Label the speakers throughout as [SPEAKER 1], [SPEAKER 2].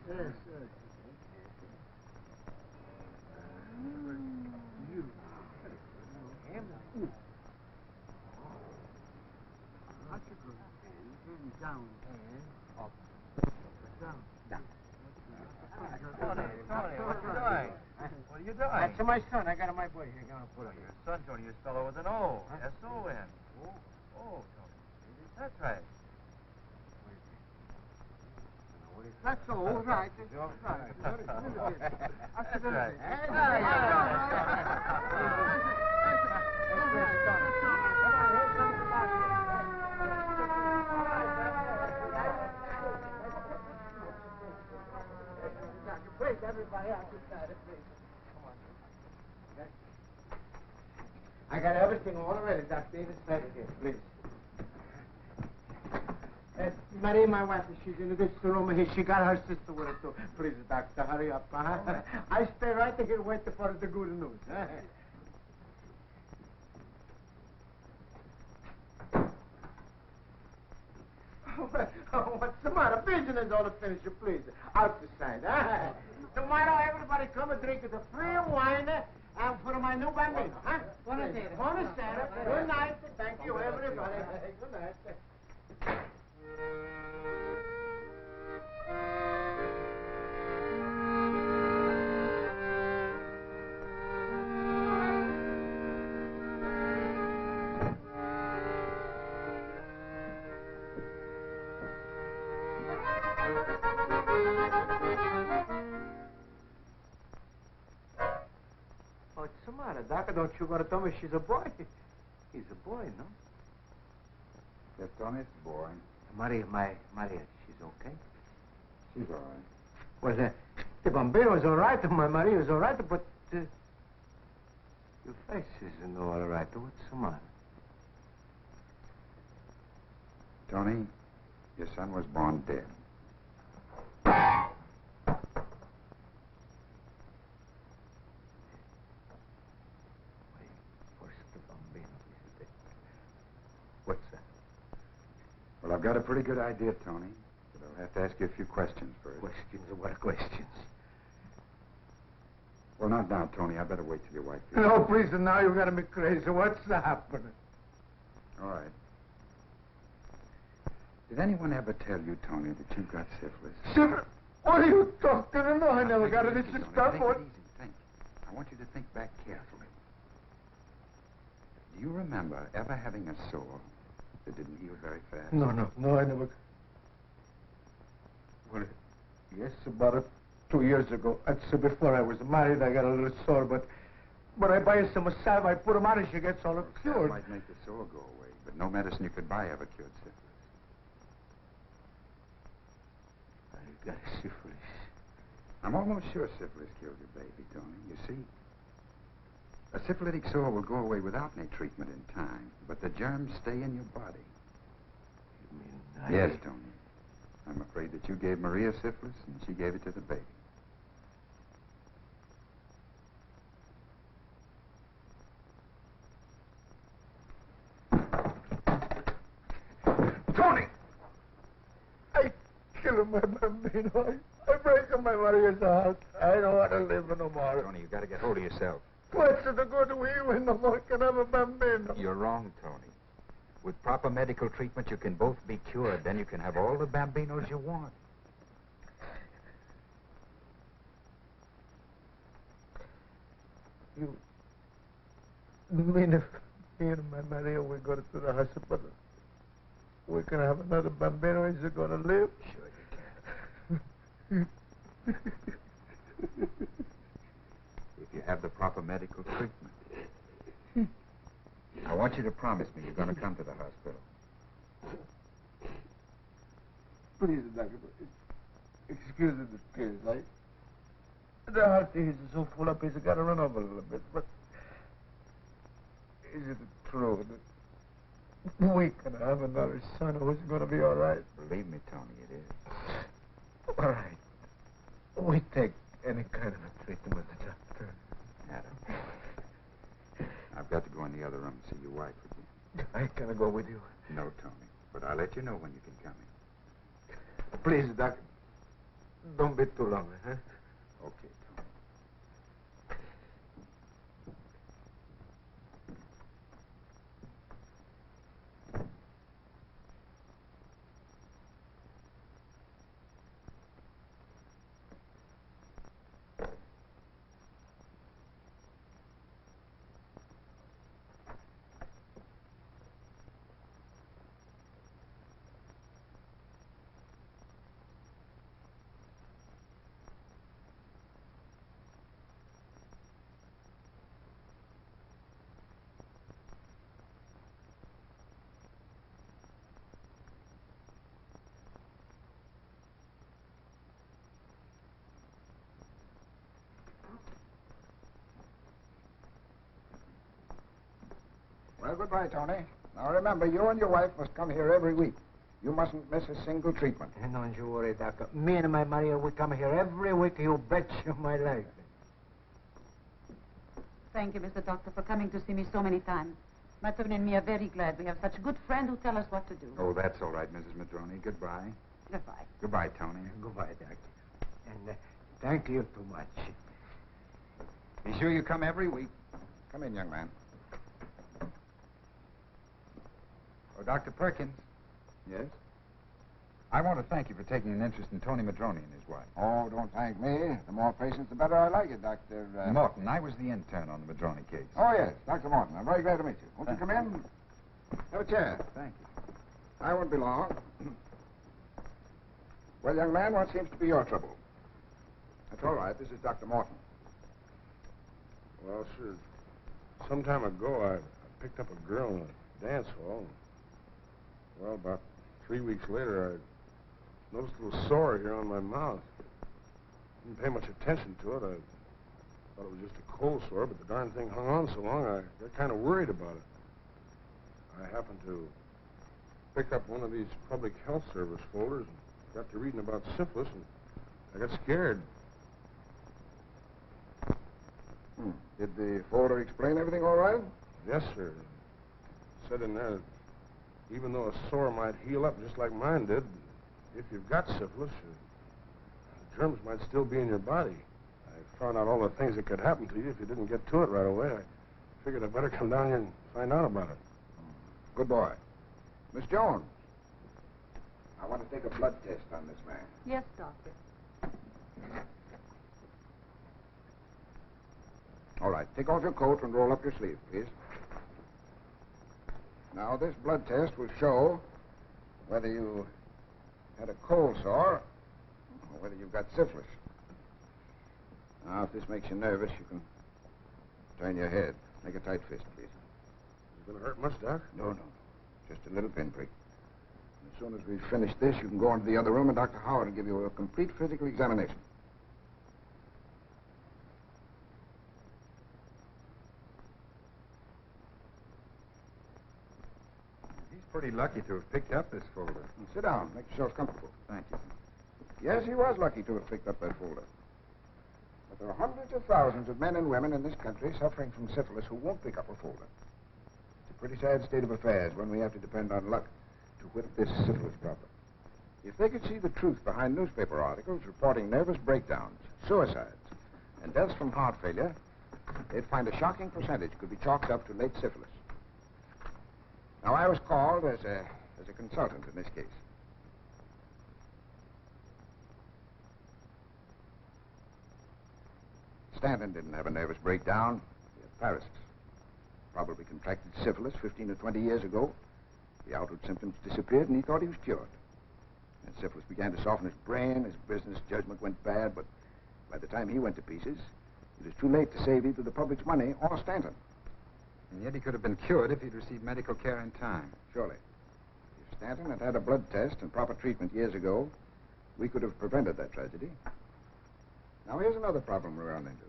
[SPEAKER 1] Yes, sir. You. And down. And up. Down.
[SPEAKER 2] Down.
[SPEAKER 3] Tony, what are you doing? What are you doing?
[SPEAKER 2] That's my son. I got him my boy here. Going to put him.
[SPEAKER 3] Your son, Tony, you spell it with an O.
[SPEAKER 2] Huh?
[SPEAKER 3] S-O-N. Oh, Tony. That's right.
[SPEAKER 1] That's all right. That's right.
[SPEAKER 3] That's right.
[SPEAKER 1] Please, everybody outside, please. Come on.
[SPEAKER 2] I got everything all ready, Dr. Davis. Right here, please. Marie, my wife, she's in this room here. She got her sister with her, too. Please, doctor, hurry up. Right. I stay right here waiting for the good news. What's the matter? Business ought to finish, please. Outside. Tomorrow, everybody come and drink the free wine and for my new bambino. Buonasera. Buonasera. Good night. Thank you, everybody. Good night. What's the matter, Doctor? Don't you want to tell me she's a boy? He's a boy, no?
[SPEAKER 4] Yes, Tony, it's a boy.
[SPEAKER 2] Maria, she's okay?
[SPEAKER 4] She's all right.
[SPEAKER 2] Well, the bambino's all right, my Maria's all right, but your face isn't all right. What's the matter?
[SPEAKER 4] Tony, your son was born dead.
[SPEAKER 2] What's that?
[SPEAKER 4] Well, I've got a pretty good idea, Tony, but I'll have to ask you a few questions first.
[SPEAKER 2] Questions? What questions?
[SPEAKER 4] Well, not now, Tony. I better wait till your wife gets
[SPEAKER 1] No, please, now you've got me crazy. What's happening?
[SPEAKER 4] All right. Did anyone ever tell you, Tony, that you've got syphilis?
[SPEAKER 1] Syphilis? What are you talking about? No, I never got it. It's
[SPEAKER 4] Tony,
[SPEAKER 1] just stuff.
[SPEAKER 4] Take it easy. Think. I want you to think back carefully. Do you remember ever having a sore that didn't heal very fast?
[SPEAKER 1] No, I never. Well, yes, about 2 years ago. That's before I was married. I got a little sore, but I buy her some salve. I put him on, and she gets all cured.
[SPEAKER 4] That might make the sore go away, but no medicine you could buy ever cured syphilis.
[SPEAKER 2] I got syphilis.
[SPEAKER 4] I'm almost sure syphilis killed your baby, Tony. You see, a syphilitic sore will go away without any treatment in time, but the germs stay in your body.
[SPEAKER 2] You mean
[SPEAKER 4] Yes, Tony. I'm afraid that you gave Maria syphilis, and she gave it to the baby.
[SPEAKER 1] Tony! I killed my bambino. I break my Maria's house. I don't want to live no more.
[SPEAKER 4] Tony, you've got to get hold of yourself.
[SPEAKER 1] What's the good we no more can have a bambino?
[SPEAKER 4] You're wrong, Tony. With proper medical treatment, you can both be cured. Then you can have all the bambinos you want.
[SPEAKER 1] You mean if me and my Maria we go to the hospital, we can have another bambino? Is he going to live?
[SPEAKER 4] Sure you can. If you have the proper medical treatment. I want you to promise me you're going to come to the hospital.
[SPEAKER 1] Please, Doctor, excuse the tears. The heart is so full up, he's got to run over a little bit, but is it true that we can have another son who's going to be all right?
[SPEAKER 4] Believe me, Tony, it is.
[SPEAKER 1] All right. We take any kind of a treatment with the doctor.
[SPEAKER 4] Adam, I've got to go in the other room and see your wife again.
[SPEAKER 1] I can go with you.
[SPEAKER 4] No, Tony, but I'll let you know when you can come in.
[SPEAKER 1] Please, Doctor. Don't be too long, huh?
[SPEAKER 4] Okay, Tony.
[SPEAKER 5] Well, goodbye, Tony. Now, remember, you and your wife must come here every week. You mustn't miss a single treatment.
[SPEAKER 1] Don't you worry, Doctor. Me and my Maria, we come here every week. You bet you my life.
[SPEAKER 6] Thank you, Mr. Doctor, for coming to see me so many times. Matron and me are very glad we have such a good friend who tell us what to do.
[SPEAKER 4] Oh, that's all right, Mrs. Madroni. Goodbye.
[SPEAKER 6] Goodbye.
[SPEAKER 4] Goodbye, Tony.
[SPEAKER 1] Goodbye, Doctor. And thank you too much.
[SPEAKER 4] Be sure you come every week.
[SPEAKER 5] Come in, young man.
[SPEAKER 4] Oh, Dr. Perkins.
[SPEAKER 5] Yes?
[SPEAKER 4] I want to thank you for taking an interest in Tony Madroni and his wife.
[SPEAKER 5] Oh, don't thank me. The more patients, the better I like it, Dr.
[SPEAKER 4] Morton, I was the intern on the Madroni case.
[SPEAKER 5] Oh, yes, Dr. Morton. I'm very glad to meet you. Won't you come in? Have a chair.
[SPEAKER 4] Thank you.
[SPEAKER 5] I won't be long. Well, young man, what seems to be your trouble? That's all right. This is Dr. Morton.
[SPEAKER 7] Well, sir, some time ago, I picked up a girl in a dance hall. Well, about 3 weeks later, I noticed a little sore here on my mouth. Didn't pay much attention to it. I thought it was just a cold sore, but the darn thing hung on so long, I got kind of worried about it. I happened to pick up one of these public health service folders and got to reading about syphilis, and I got scared.
[SPEAKER 5] Did the folder explain everything all right?
[SPEAKER 7] Yes, sir. It said in there that even though a sore might heal up just like mine did, if you've got syphilis, the germs might still be in your body. I found out all the things that could happen to you if you didn't get to it right away. I figured I'd better come down here and find out about it.
[SPEAKER 5] Good boy. Miss Jones, I want to take a blood test on this man.
[SPEAKER 6] Yes, Doctor.
[SPEAKER 5] All right, take off your coat and roll up your sleeve, please. Now, this blood test will show whether you had a cold sore or whether you've got syphilis. Now, if this makes you nervous, you can turn your head. Make a tight fist, please.
[SPEAKER 7] Is it going to hurt much, Doc?
[SPEAKER 5] No. Just a little pinprick. As soon as we finish this, you can go into the other room and Dr. Howard will give you a complete physical examination.
[SPEAKER 4] He's pretty lucky to have picked up this folder.
[SPEAKER 5] Sit down. Make yourself comfortable.
[SPEAKER 4] Thank you.
[SPEAKER 5] Yes, he was lucky to have picked up that folder. But there are hundreds of thousands of men and women in this country suffering from syphilis who won't pick up a folder. It's a pretty sad state of affairs when we have to depend on luck to whip this syphilis problem. If they could see the truth behind newspaper articles reporting nervous breakdowns, suicides, and deaths from heart failure, they'd find a shocking percentage could be chalked up to late syphilis. Now, I was called as a consultant in this case. Stanton didn't have a nervous breakdown. He had paresis. Probably contracted syphilis 15 or 20 years ago. The outward symptoms disappeared, and he thought he was cured. And syphilis began to soften his brain. His business judgment went bad, but by the time he went to pieces, it was too late to save either the public's money or Stanton.
[SPEAKER 4] And yet he could have been cured if he'd received medical care in time.
[SPEAKER 5] Surely. If Stanton had had a blood test and proper treatment years ago, we could have prevented that tragedy. Now, here's another problem we run into.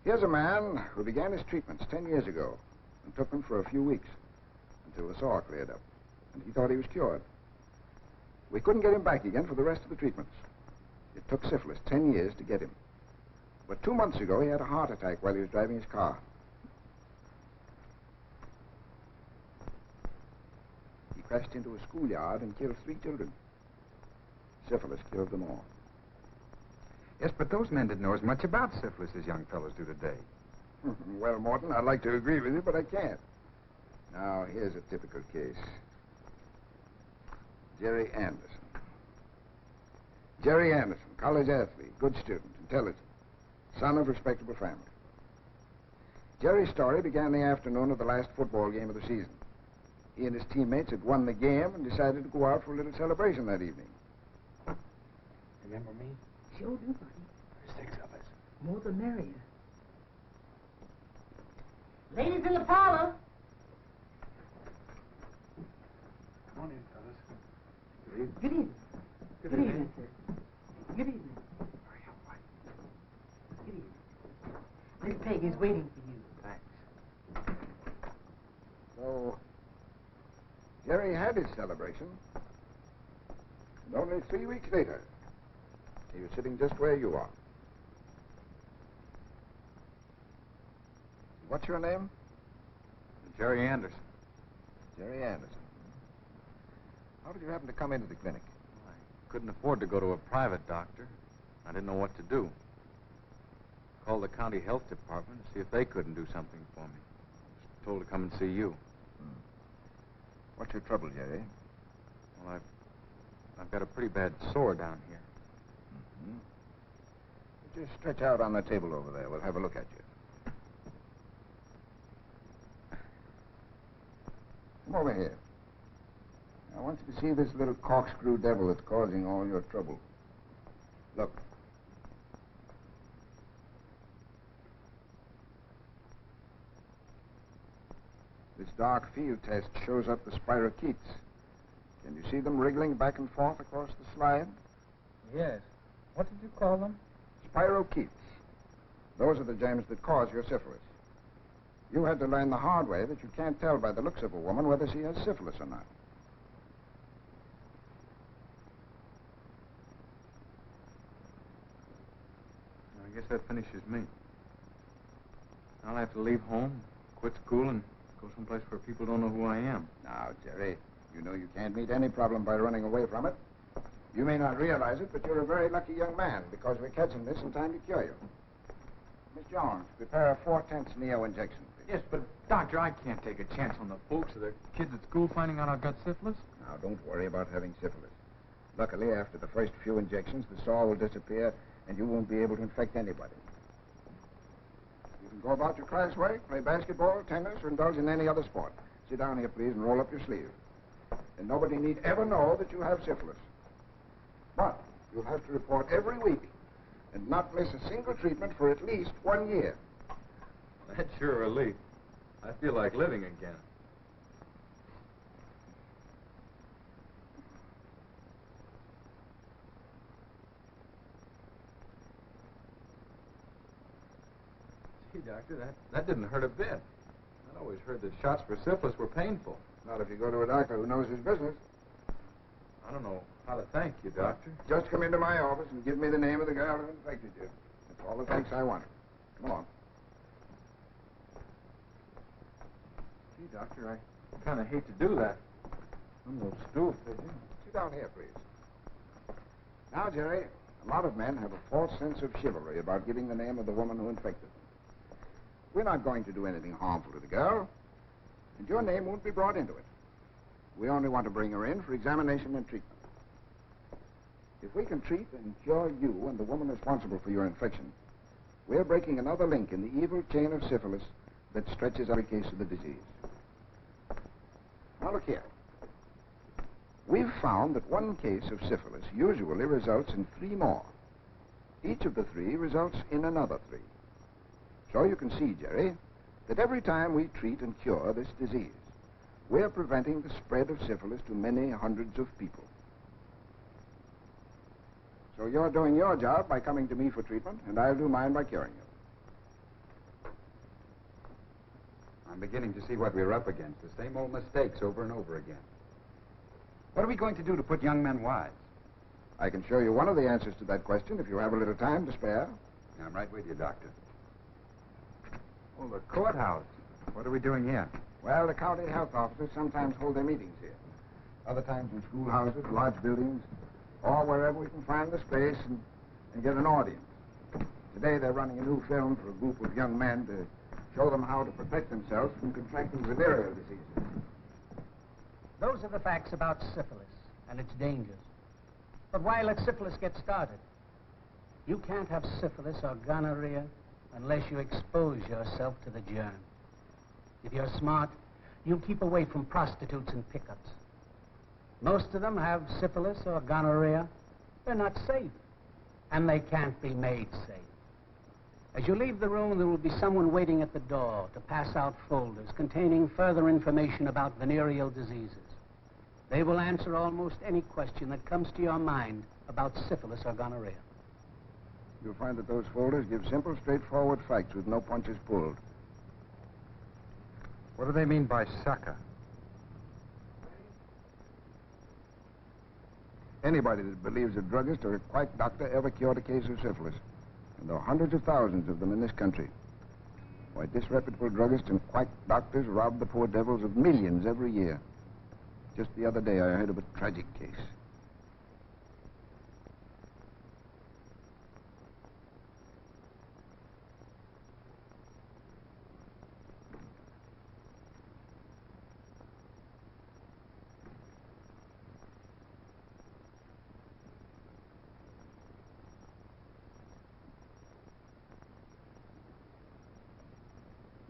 [SPEAKER 5] Here's a man who began his treatments 10 years ago and took them for a few weeks until the sore cleared up, and he thought he was cured. We couldn't get him back again for the rest of the treatments. It took syphilis 10 years to get him. But 2 months ago, he had a heart attack while he was driving his car. He crashed into a schoolyard and killed 3 children. Syphilis killed them all.
[SPEAKER 4] Yes, but those men didn't know as much about syphilis as young fellows do today.
[SPEAKER 5] Well, Morton, I'd like to agree with you, but I can't. Now, here's a typical case. Jerry Anderson. Jerry Anderson, college athlete, good student, intelligent, son of respectable family. Jerry's story began the afternoon of the last football game of the season. He and his teammates had won the game and decided to go out for a little celebration that evening.
[SPEAKER 3] Remember me?
[SPEAKER 6] Sure do, buddy.
[SPEAKER 3] There's 6 of us.
[SPEAKER 6] More the merrier. Ladies in the parlor.
[SPEAKER 3] Come on in, fellas.
[SPEAKER 6] Good evening. Good evening, sir. Good evening.
[SPEAKER 3] Hurry up, White.
[SPEAKER 6] Good evening. Miss Peggy's waiting for you.
[SPEAKER 3] Thanks.
[SPEAKER 5] So, Jerry had his celebration. And only 3 weeks later, he was sitting just where you are. What's your name?
[SPEAKER 4] Jerry Anderson.
[SPEAKER 5] Jerry Anderson. How did you happen to come into the clinic?
[SPEAKER 8] I couldn't afford to go to a private doctor. I didn't know what to do. Called the county health department to see if they couldn't do something for me. Was told to come and see you.
[SPEAKER 5] What's your trouble, Jerry?
[SPEAKER 8] Well, I've got a pretty bad sore down here.
[SPEAKER 5] Just stretch out on the table over there. We'll have a look at you. Come over here. I want you to see this little corkscrew devil that's causing all your trouble. Look. This dark field test shows up the spirochetes. Can you see them wriggling back and forth across the slide?
[SPEAKER 3] Yes. What did you call them?
[SPEAKER 5] Spirochetes. Those are the germs that cause your syphilis. You had to learn the hard way that you can't tell by the looks of a woman whether she has syphilis or not.
[SPEAKER 8] I guess that finishes me. I'll have to leave home, quit school, and go someplace where people don't know who I am.
[SPEAKER 5] Now, Jerry, you know you can't meet any problem by running away from it. You may not realize it, but you're a very lucky young man because we're catching this in time to cure you. Miss Jones, prepare a 4/10 Neo injection, please.
[SPEAKER 8] Yes, but, Doctor, I can't take a chance on the folks or the kids at school finding out I've got syphilis.
[SPEAKER 5] Now, don't worry about having syphilis. Luckily, after the first few injections, the sore will disappear and you won't be able to infect anybody. You can go about your class work, play basketball, tennis, or indulge in any other sport. Sit down here, please, and roll up your sleeve. And nobody need ever know that you have syphilis. But you'll have to report every week and not miss a single treatment for at least 1 year.
[SPEAKER 8] That's sure a relief. I feel like living again. Gee, Doctor, that didn't hurt a bit. I'd always heard that shots for syphilis were painful.
[SPEAKER 5] Not if you go to a doctor who knows his business.
[SPEAKER 8] I don't know how to thank you, Doctor.
[SPEAKER 5] Just come into my office and give me the name of the girl who infected you. That's all the thanks I wanted. Come on.
[SPEAKER 8] Gee, Doctor, I kind of hate to do that. I'm no stool pigeon.
[SPEAKER 5] Sit down here, please. Now, Jerry, a lot of men have a false sense of chivalry about giving the name of the woman who infected them. We're not going to do anything harmful to the girl, and your name won't be brought into it. We only want to bring her in for examination and treatment. If we can treat and cure you and the woman responsible for your infection, we're breaking another link in the evil chain of syphilis that stretches every case of the disease. Now, look here. We've found that 1 case of syphilis usually results in 3 more. Each of the 3 results in another 3. So you can see, Jerry, that every time we treat and cure this disease, we're preventing the spread of syphilis to many hundreds of people. So you're doing your job by coming to me for treatment, and I'll do mine by curing you.
[SPEAKER 4] I'm beginning to see what we're up against. The same old mistakes over and over again. What are we going to do to put young men wise?
[SPEAKER 5] I can show you one of the answers to that question if you have a little time to spare.
[SPEAKER 4] I'm right with you, Doctor. Oh, the courthouse. What are we doing here?
[SPEAKER 5] Well, the county health officers sometimes hold their meetings here. Other times in schoolhouses, large buildings. or wherever we can find the space and get an audience. Today they're running a new film for a group of young men to show them how to protect themselves from contracting venereal diseases.
[SPEAKER 9] Those are the facts about syphilis and its dangers. But why let syphilis get started? You can't have syphilis or gonorrhea unless you expose yourself to the germ. If you're smart, you'll keep away from prostitutes and pickups. Most of them have syphilis or gonorrhea. They're not safe, and they can't be made safe. As you leave the room, there will be someone waiting at the door to pass out folders containing further information about venereal diseases. They will answer almost any question that comes to your mind about syphilis or gonorrhea.
[SPEAKER 5] You'll find that those folders give simple, straightforward facts with no punches pulled.
[SPEAKER 4] What do they mean by sucker?
[SPEAKER 5] Anybody that believes a druggist or a quack doctor ever cured a case of syphilis. And there are hundreds of thousands of them in this country. Why, disreputable druggists and quack doctors rob the poor devils of millions every year. Just the other day, I heard of a tragic case.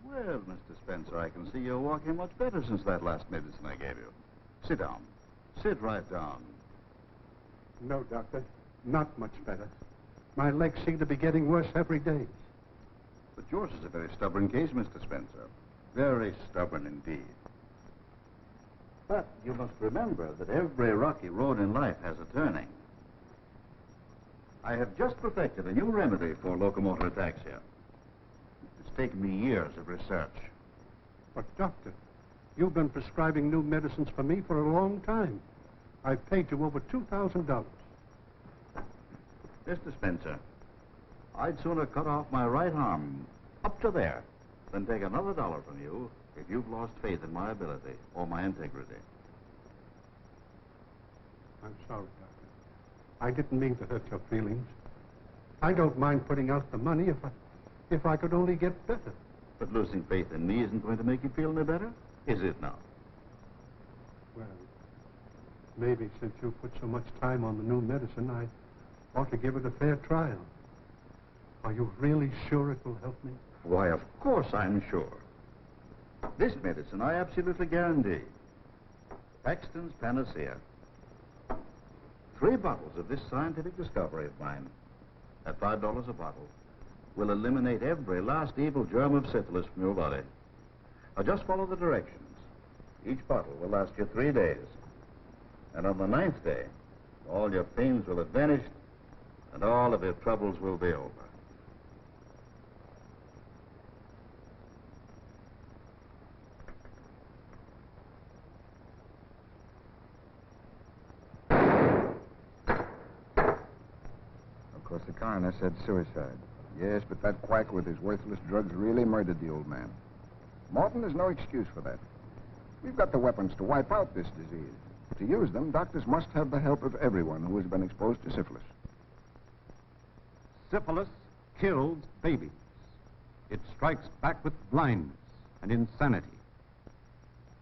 [SPEAKER 10] Well, Mr. Spencer, I can see you're walking much better since that last medicine I gave you. Sit down. Sit right down.
[SPEAKER 1] No, Doctor. Not much better. My legs seem to be getting worse every day.
[SPEAKER 10] But yours is a very stubborn case, Mr. Spencer. Very stubborn indeed. But you must remember that every rocky road in life has a turning. I have just perfected a new remedy for locomotor ataxia. It's taken me years of research.
[SPEAKER 1] But, Doctor, you've been prescribing new medicines for me for a long time. I've paid you over $2,000.
[SPEAKER 10] Mr. Spencer, I'd sooner cut off my right arm up to there than take another dollar from you if you've lost faith in my ability or my integrity.
[SPEAKER 1] I'm sorry, Doctor. I didn't mean to hurt your feelings. I don't mind putting out the money if I could only get better.
[SPEAKER 10] But losing faith in me isn't going to make you feel any better, is it now?
[SPEAKER 1] Well, maybe since you put so much time on the new medicine, I ought to give it a fair trial. Are you really sure it will help me?
[SPEAKER 10] Why, of course I'm sure. This medicine I absolutely guarantee. Paxton's Panacea. 3 bottles of this scientific discovery of mine, at $5 a bottle, will eliminate every last evil germ of syphilis from your body. Now just follow the directions. Each bottle will last you 3 days. And on the 9th day, all your pains will have vanished and all of your troubles will be over.
[SPEAKER 4] Of course, the coroner said suicide.
[SPEAKER 5] Yes, but that quack with his worthless drugs really murdered the old man. Morton, there's no excuse for that. We've got the weapons to wipe out this disease. To use them, doctors must have the help of everyone who has been exposed to syphilis.
[SPEAKER 11] Syphilis kills babies. It strikes back with blindness and insanity.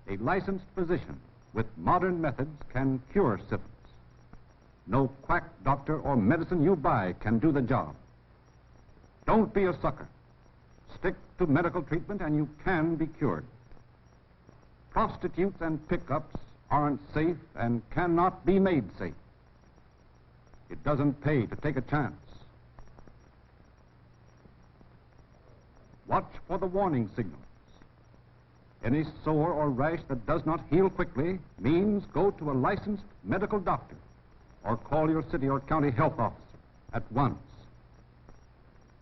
[SPEAKER 11] A licensed physician with modern methods can cure syphilis. No quack doctor or medicine you buy can do the job. Don't be a sucker. Stick to medical treatment and you can be cured. Prostitutes and pickups aren't safe and cannot be made safe. It doesn't pay to take a chance. Watch for the warning signals. Any sore or rash that does not heal quickly means go to a licensed medical doctor or call your city or county health officer at once.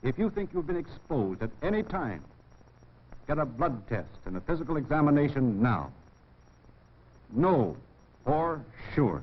[SPEAKER 11] If you think you've been exposed at any time, get a blood test and a physical examination now. Know for sure.